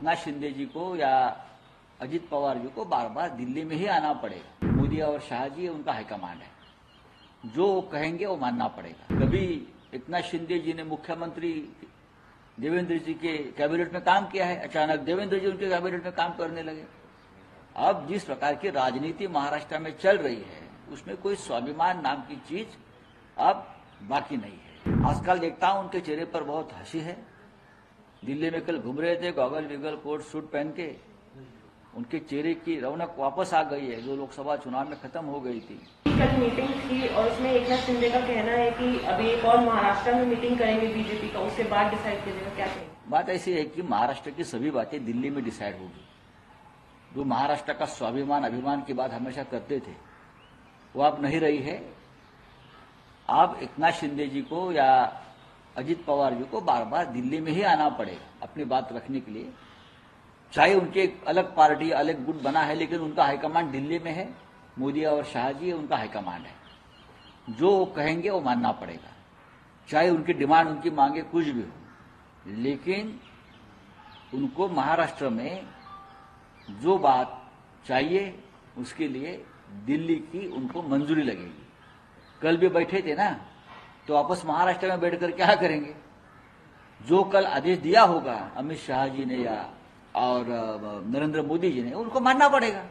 एकनाथ शिंदे जी को या अजित पवार जी को बार बार दिल्ली में ही आना पड़ेगा। मोदी और शाह जी उनका हाईकमांड है, जो वो कहेंगे वो मानना पड़ेगा। कभी एकनाथ शिंदे जी ने मुख्यमंत्री देवेंद्र जी के कैबिनेट में काम किया है, अचानक देवेंद्र जी उनके कैबिनेट में काम करने लगे। अब जिस प्रकार की राजनीति महाराष्ट्र में चल रही है उसमें कोई स्वाभिमान नाम की चीज अब बाकी नहीं है। आजकल देखता हूं उनके चेहरे पर बहुत हंसी है। दिल्ली में कल घूम रहे थे गॉगल विगल कोट सूट पहन के, उनके चेहरे की रौनक वापस आ गई है जो लोकसभा चुनाव में खत्म हो गई थी। कल मीटिंग थी और उसमें एकनाथ शिंदे का कहना है कि अभी एक और महाराष्ट्र में मीटिंग करेंगे बीजेपी का, उसके बाद डिसाइड कीजिएगा। क्या कहेंगे? बात ऐसी है कि महाराष्ट्र की सभी बातें दिल्ली में डिसाइड होगी। जो महाराष्ट्र का स्वाभिमान अभिमान की बात हमेशा करते थे वो अब नहीं रही है। अब एकनाथ शिंदे जी को या अजित पवार जी को बार बार दिल्ली में ही आना पड़ेगा अपनी बात रखने के लिए। चाहे उनके एक अलग पार्टी अलग गुट बना है, लेकिन उनका हाईकमांड दिल्ली में है। मोदी और शाह जी उनका हाईकमांड है, जो वो कहेंगे वो मानना पड़ेगा। चाहे उनकी डिमांड उनकी मांगे कुछ भी हो, लेकिन उनको महाराष्ट्र में जो बात चाहिए उसके लिए दिल्ली की उनको मंजूरी लगेगी। कल भी बैठे थे ना, तो वापस महाराष्ट्र में बैठकर क्या करेंगे? जो कल आदेश दिया होगा अमित शाह जी ने या और नरेंद्र मोदी जी ने, उनको मानना पड़ेगा।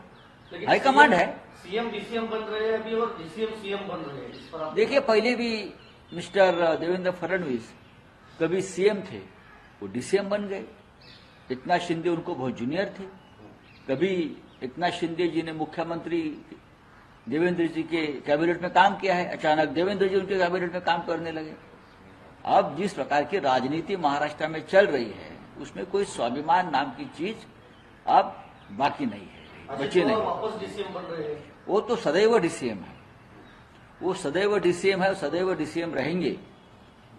हाईकमांड है। सीएम डीसीएम बन रहे हैं अभी और डीसीएम सीएम बन रहे हैं। इस पर आप देखिए, पहले भी मिस्टर देवेंद्र फडणवीस कभी सीएम थे, वो डीसीएम बन गए। एकनाथ शिंदे उनको बहुत जूनियर थे। कभी एकनाथ शिंदे जी ने मुख्यमंत्री देवेंद्र जी के कैबिनेट में काम किया है, अचानक देवेंद्र जी उनके कैबिनेट में काम करने लगे। अब जिस प्रकार की राजनीति महाराष्ट्र में चल रही है उसमें कोई स्वाभिमान नाम की चीज अब बाकी नहीं है, बची नहीं। वापस डीसीएम बन रहे हैं। वो तो सदैव डीसीएम है, वो सदैव डीसीएम है, सदैव डीसीएम रहेंगे।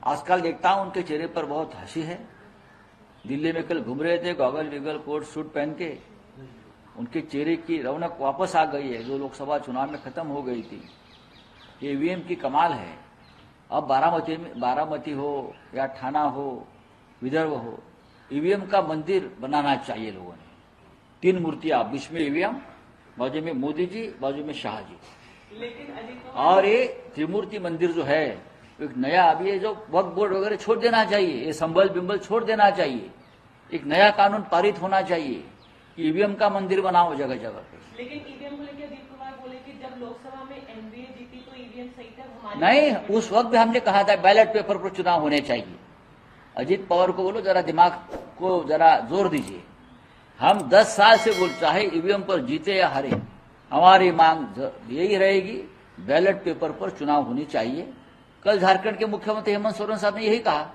आजकल देखता हूं उनके चेहरे पर बहुत हंसी है। दिल्ली में कल घूम रहे थे गॉगल विगल कोट सूट पहन के, उनके चेहरे की रौनक वापस आ गई है जो लोकसभा चुनाव में खत्म हो गई थी। ईवीएम की कमाल है। अब बारामती हो या ठाना हो, विदर्भ हो, ईवीएम का मंदिर बनाना चाहिए लोगों ने। 3 मूर्तियां, बीच में ईवीएम, बाजू में मोदी जी, बाजू में शाह जी। लेकिन और ये त्रिमूर्ति मंदिर जो है एक नया, अभी ये जो वक्फ बोर्ड वगैरह छोड़ देना चाहिए, ये संबल बिंबल छोड़ देना चाहिए। एक नया कानून पारित होना चाहिए कि ईवीएम का मंदिर बनाओ जगह जगह पे। लेकिन ईवीएम को लेकर अजीत कुमार बोले कि जब लोकसभा में एनडीए जीती तो ईवीएम सही था, हमारे नहीं, उस वक्त भी हमने कहा था बैलेट पेपर पर चुनाव होने चाहिए। अजीत पवार को बोलो जरा दिमाग को जरा जोर दीजिए। हम 10 साल से बोल, चाहे ईवीएम पर जीते या हारे, हमारी मांग यही रहेगी, बैलेट पेपर पर चुनाव होनी चाहिए। कल झारखंड के मुख्यमंत्री हेमंत सोरेन साहब ने यही कहा।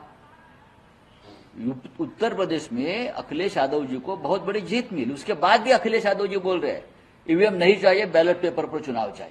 उत्तर प्रदेश में अखिलेश यादव जी को बहुत बड़ी जीत मिली, उसके बाद भी अखिलेश यादव जी बोल रहे हैं ईवीएम नहीं चाहिए, बैलेट पेपर पर चुनाव चाहिए।